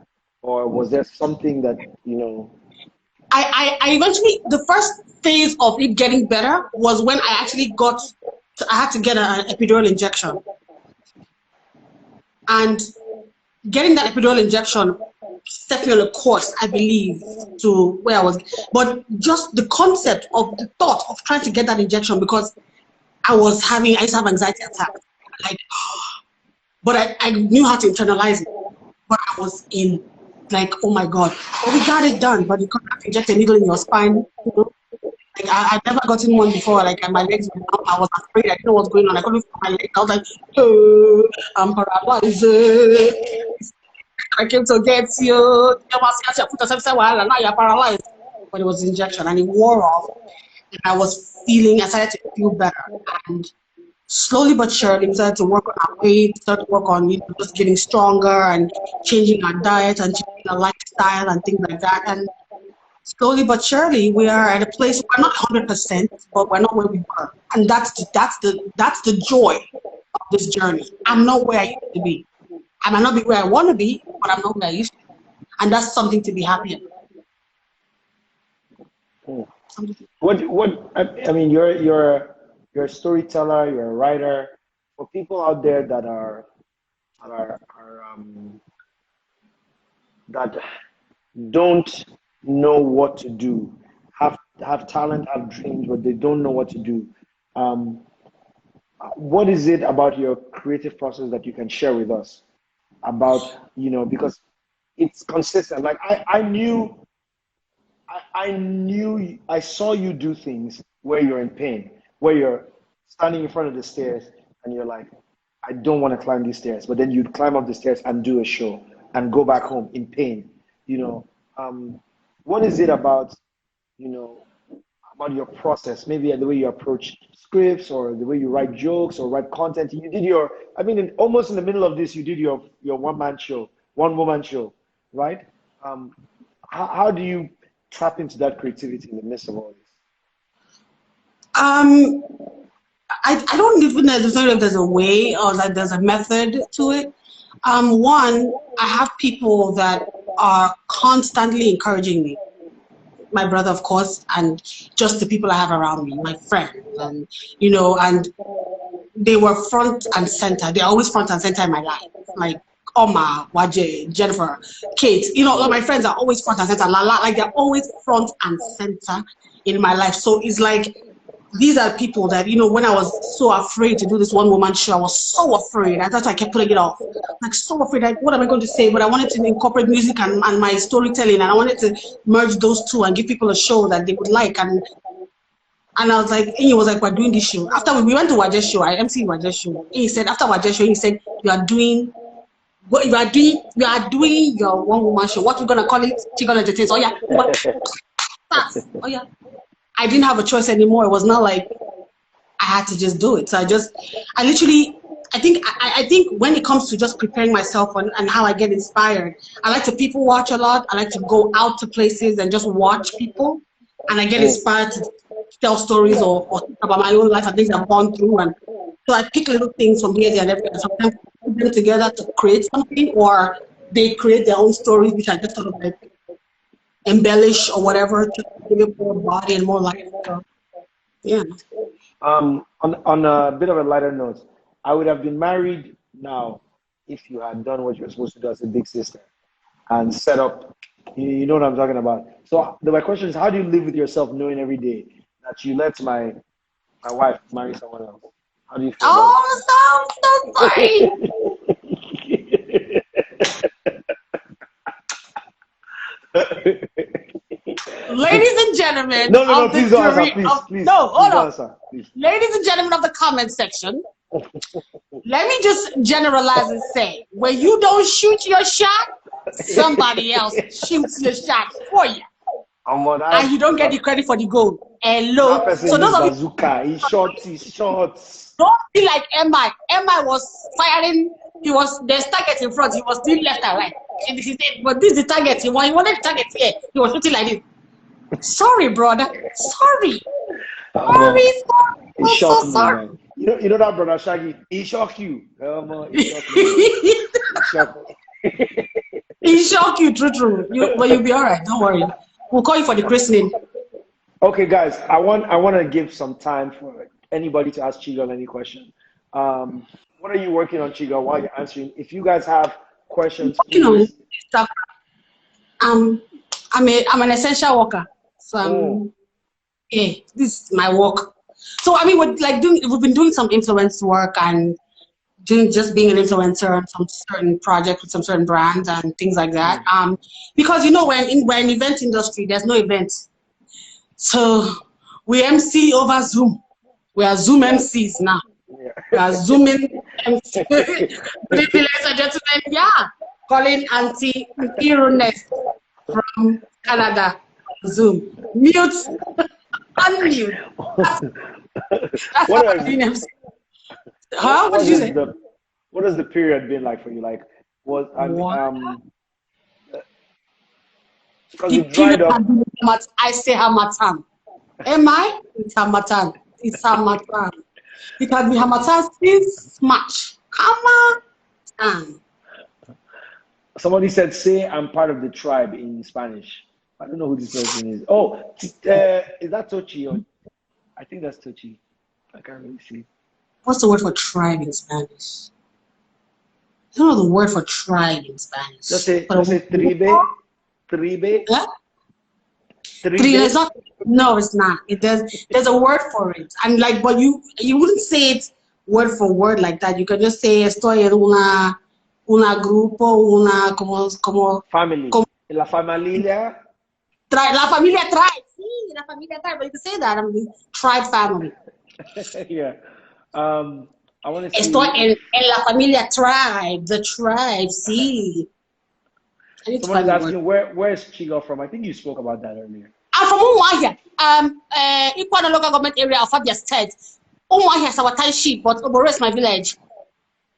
or was there something that, you know? I eventually, the first phase of it getting better was when I actually I had to get an epidural injection. And getting that epidural injection set me on a course, I believe, to where I was. But just the concept of the thought of trying to get that injection, because I used to have anxiety attacks. Like, but I knew how to internalize it. But I was in, like, oh my God, well, we got it done, but you can't inject a needle in your spine. You know? Like, I've never gotten one before. Like, my legs were numb. I was afraid. I didn't know what was going on. I couldn't feel my legs. I was like, oh, I'm paralyzed. I came to get you. Now you're paralyzed. But it was injection, and it wore off. And I started to feel better. And slowly but surely, we started to work on our weight, started to work on, you know, just getting stronger and changing our diet and changing our lifestyle and things like that. And slowly but surely, we are at a place, we're not 100%, but we're not where we were. And that's the joy of this journey. I'm not where I used to be. I might not be where I want to be, but I'm not where I used to be. And that's something to be happy about. I mean, you're a storyteller, you're a writer. For people out there that that don't know what to do, have talent, have dreams, but they don't know what to do. What is it about your creative process that you can share with us about, you know, because it's consistent. Like I saw you do things where you're in pain, where you're standing in front of the stairs and you're like, I don't want to climb these stairs, but then you'd climb up the stairs and do a show and go back home in pain, you know. What is it about, you know, about your process, maybe the way you approach scripts or the way you write jokes or write content? You did almost in the middle of this, you did your one-woman show. right? How do you tap into that creativity in the midst of all this? I don't even necessarily know if there's a way or like there's a method to it. One, I have people that are constantly encouraging me. My brother, of course, and just the people I have around me, my friends, and and they were front and center. They're always front and center in my life. Like Oma, Waje, Jennifer, Kate, my friends are always front and center. Like they're always front and center in my life. So it's like these are people that, when I was so afraid to do this one-woman show, I was so afraid. I thought I kept putting it off. Like, so afraid, like, what am I going to say? But I wanted to incorporate music and my storytelling, and I wanted to merge those two and give people a show that they would like. And I was like, he was like, we're doing this show. After we went to Waje's show, I emceed Waje's show. He said, after Waje's show, he said, you are doing your one-woman show. What we're going to call it? Chigul Entertainment. Oh, yeah. Oh, yeah. I didn't have a choice anymore. It was not like I had to just do it. So I think when it comes to just preparing myself and how I get inspired, I like to people watch a lot. I like to go out to places and just watch people, and I get inspired to tell stories or about my own life and things I've gone through. And so I pick little things from here and everywhere. Sometimes put them together to create something, or they create their own stories, which I just sort of like embellish or whatever to give it more body and more life. So, yeah. On a bit of a lighter note, I would have been married now if you had done what you were supposed to do as a big sister and set up. You know what I'm talking about. So my question is, how do you live with yourself knowing every day that you let my wife marry someone else? How do you feel? Oh, so sorry. Ladies and gentlemen, no, please don't answer, please. No, hold on. Answer, please. Ladies and gentlemen of the comment section, let me just generalize and say, when you don't shoot your shot, somebody else shoots your shot for you. And you don't get the credit for the goal. Hello. So those are bazooka. He shots. Don't be like MI. MI was firing. There's target in front. He was doing left and right. And he said, but this is the target. He wanted the target here. He was shooting like this. Sorry, brother. Sorry. Sorry. He shocked me, sorry. Man. You know that brother Shaggy? He shocked you. He shocked me. He shocked you, true. But you'll be all right. Don't worry. We'll call you for the christening. Okay, guys. I want to give some time for anybody to ask Chigul any question. What are you working on, Chigul, while you're answering? If you guys have questions, please. I'm an essential worker. So yeah, this is my work. So I mean, we've been doing some influence work and just being an influencer on some certain projects with some certain brands and things like that. Because we're in event industry, there's no events. So we MC over Zoom. We are Zoom MCs now. Yeah. We are Zooming MCs. Ladies and gentlemen, yeah. Calling Auntie Ironess from Canada. Zoom. Mute. Unmute. That's what I'm doing MC. Huh? What did you say? What has the period been like for you? Like, because you dried up. I say Hamatan. Am I? It's Hamatan. It's Hamatan. It has been Hamatan since March. Hamatan. Somebody said, "Say I'm part of the tribe" in Spanish. I don't know who this person is. Oh, is that Tochi? I think that's Tochi. I can't really see. What's the word for tribe in Spanish? I don't know the word for tribe in Spanish. Just say tribe. Tribe. Yeah? Tribe. No, it's not. There's a word for it. And but you wouldn't say it word for word like that. You can just say estoy en una grupo, una como family. La familia. La familia tribe. Sí, la familia tribe. But you can say that. I mean, tribe family. Yeah. I want to see. Estoy en la familia tribe. The tribe. Sí. Someone is asking where is Chigul from? I think you spoke about that earlier. I'm from Umuahia. Ikwana local government area of Abia State. Umuahia is our township, but Oboro is my village.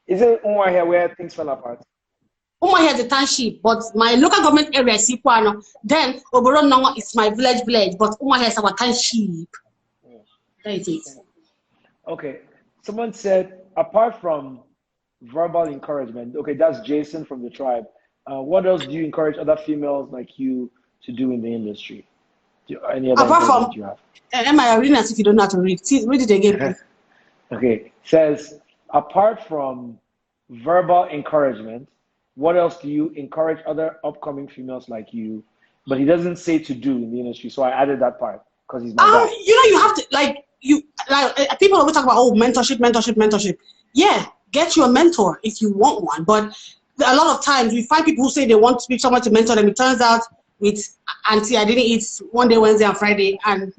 Is it Umuahia where things fell apart? Uma here is a township, but my local government area is Ipuano. Then Oboron Nongo is my village, but Uma here is our township. That is it. Okay. Someone said, apart from verbal encouragement, okay, that's Jason from the tribe. What else do you encourage other females like you to do in the industry? Any other Apart from, you have? am I reading as if you don't know how to read? See, read it again, please. Okay. Says, apart from verbal encouragement, what else do you encourage other upcoming females like you? But he doesn't say to do in the industry, so I added that part because he's my guy. You have to people always talk about mentorship. Yeah, get your mentor if you want one. But a lot of times we find people who say they want to be someone to mentor them. It turns out with auntie, I didn't eat one day, Wednesday and Friday, and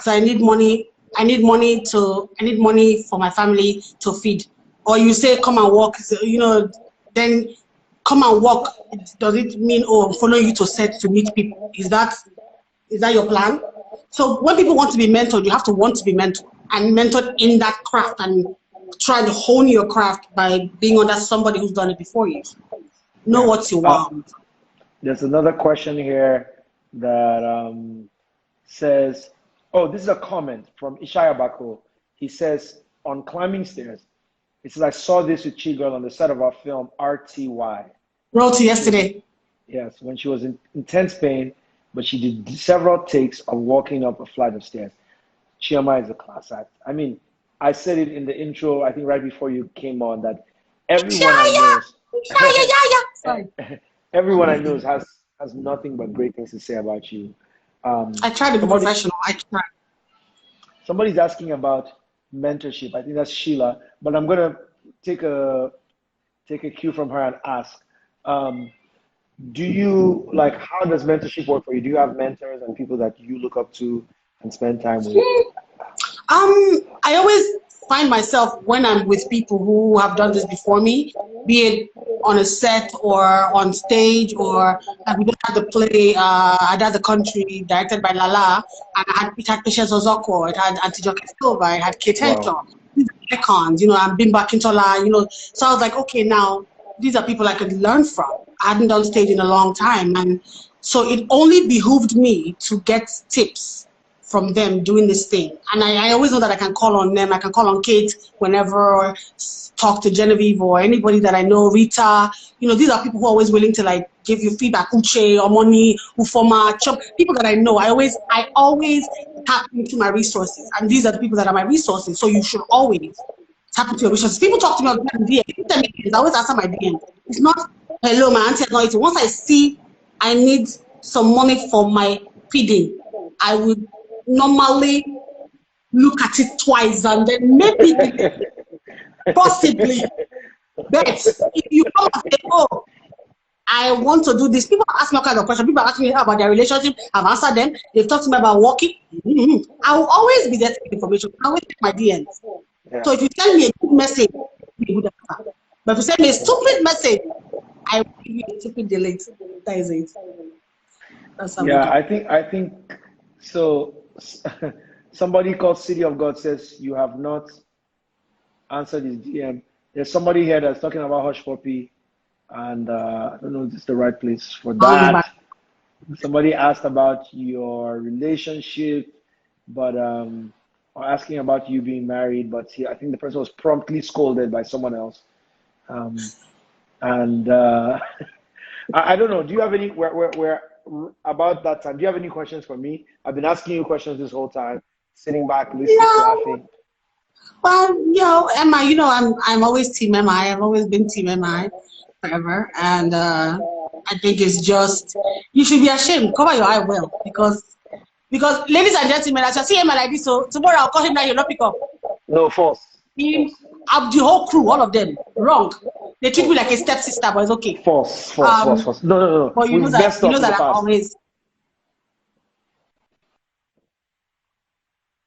so I need money. I need money for my family to feed. Or you say come and work, then come and work. Does it mean I'm following you to meet people? Is that your plan? So when people want to be mentored, you have to want to be mentored and mentored in that craft and try to hone your craft by being under somebody who's done it before you. Know what you want. There's another question here that says, oh, this is a comment from Ishaya Bako. He says, on climbing stairs, he says, I saw this with Chigul on the set of our film, RTY. Wrote yesterday. Yes, when she was in intense pain, but she did several takes of walking up a flight of stairs. Chioma is a class act. I mean, I said it in the intro, I think right before you came on, that everyone I know, everyone I know has nothing but great things to say about you. I try to be professional. I try. Somebody's asking about mentorship. I think that's Sheila, but I'm gonna take a cue from her and ask. Do you how does mentorship work for you? Do you have mentors and people that you look up to and spend time with? I always find myself when I'm with people who have done this before me, be it on a set or on stage, or we had the play Ada the Country, directed by Lala, and it had Patience Ozoko, it had Antijoke Silva, it had Kate Henshaw. These are icons, and Bimba Kintola, so I was like, okay, now these are people I could learn from. I hadn't done stage in a long time, and so it only behooved me to get tips from them doing this thing. And I always know that I can call on them. I can call on Kate whenever, or talk to Genevieve or anybody that I know, Rita. These are people who are always willing to give you feedback. Uche, Omoni, Ufoma, Chop, people that I know. I always tap into my resources, and these are the people that are my resources. So you should always tap into your resources. People talk to me on DM. I always answer my DM. It's not, hello, my auntie has not eaten. Once I see I need some money for my feeding, I would normally look at it twice and then maybe possibly. But if you come and say, oh, I want to do this, people ask me all kinds of questions. People ask me about their relationship. I've answered them. They've talked to me about working. I will always be there to get information. I always check my DMs. Yeah. So if you send me a good message, be a good answer. But if you send me a stupid message, I will give you a stupid delete. That is it. That's how I think so. Somebody called City of God says you have not answered his DM. There's somebody here that's talking about Hush Puppy, and I don't know if this is the right place for that. Somebody asked about your relationship, but or asking about you being married, but I think the person was promptly scolded by someone else. And I don't know. Do you have any where about that time? Do you have any questions for me? I've been asking you questions this whole time, sitting back, listening, laughing. Well, Emma, I'm always Team MI. I've always been Team MI forever, and I think it's just you should be ashamed. Cover your eye well, because ladies and gentlemen, as I see Emma like this, so tomorrow I'll call him that he'll not pick up. No, false. The whole crew, all of them, wrong. They treat me like a stepsister, but it's okay. False. No. But you know that I'm always.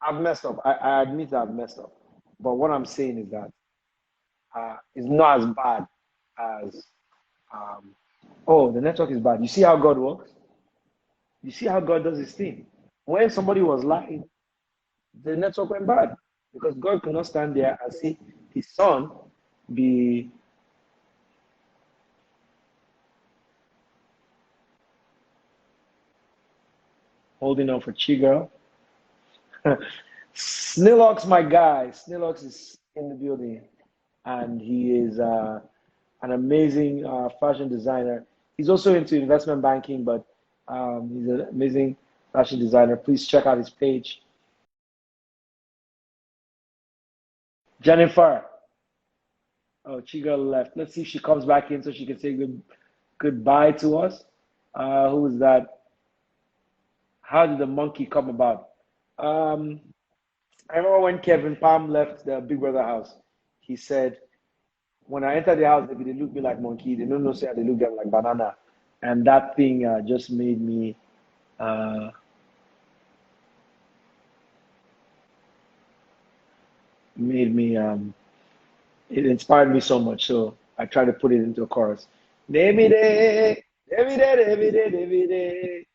I've messed up. I admit I've messed up. But what I'm saying is that it's not as bad as the network is bad. You see how God works? You see how God does his thing? When somebody was lying, the network went bad because God could not stand there and see his son be holding on for Chigurl. Snillox, my guy. Snillox is in the building, and he is an amazing fashion designer. He's also into investment banking, but he's an amazing fashion designer. Please check out his page. Jennifer. Oh, Chigurl left. Let's see if she comes back in so she can say goodbye to us. Who is that? How did the monkey come about? I remember when Kevin Palm left the Big Brother house, he said, when I enter the house, they look me like monkey. They don't know say they look them like banana. And that thing just made me it inspired me so much. So I try to put it into a chorus. Every day, every day, every day, every day.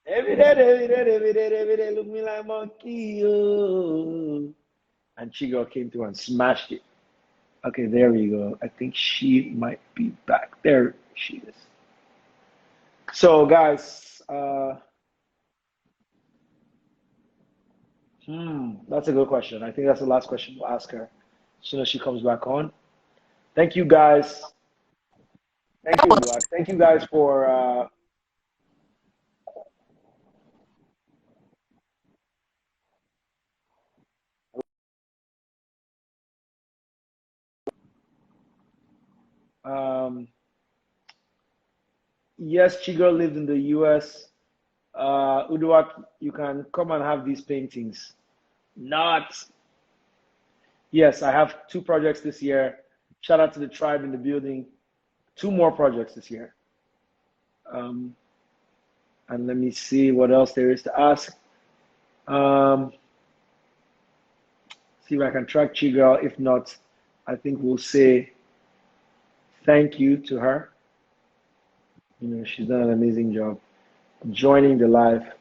Every day, every day, every day, every day, look me like monkey. Oh. And Chigurl came through and smashed it. Okay, there we go. I think she might be back. There she is. So, guys, that's a good question. I think that's the last question we'll ask her as soon as she comes back on. Thank you, guys. Thank you, Luak. Thank you, guys, for. Yes, Chigurl lived in the US. Uduak, you can come and have these paintings. Not. Yes, I have 2 projects this year. Shout out to the tribe in the building. 2 more projects this year. And let me see what else there is to ask. See if I can track Chigurl. If not, I think we'll say thank you to her. You know, she's done an amazing job joining the live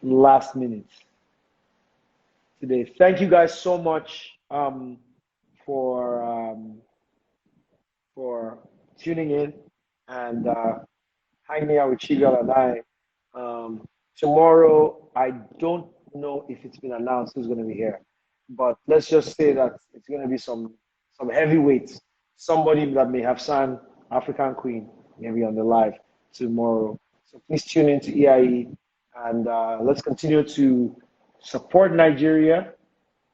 last minute today. Thank you guys so much for tuning in and hanging out with Chigurl and I. Tomorrow, I don't know if it's been announced who's going to be here, but let's just say that it's going to be some heavyweights. Somebody that may have sang African Queen maybe on the live tomorrow. So please tune in to EIE and let's continue to support Nigeria.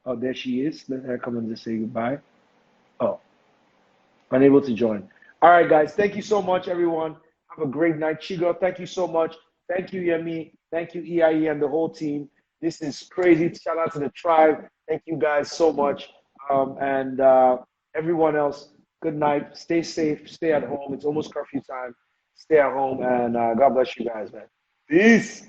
Oh, there she is. Let her come and just say goodbye. Oh, unable to join. All right, guys. Thank you so much, everyone. Have a great night. Chigurl, thank you so much. Thank you, Yemi. Thank you, EIE and the whole team. This is crazy. Shout out to the tribe. Thank you guys so much. And everyone else, good night. Stay safe. Stay at home. It's almost curfew time. Stay at home. And God bless you guys, man. Peace.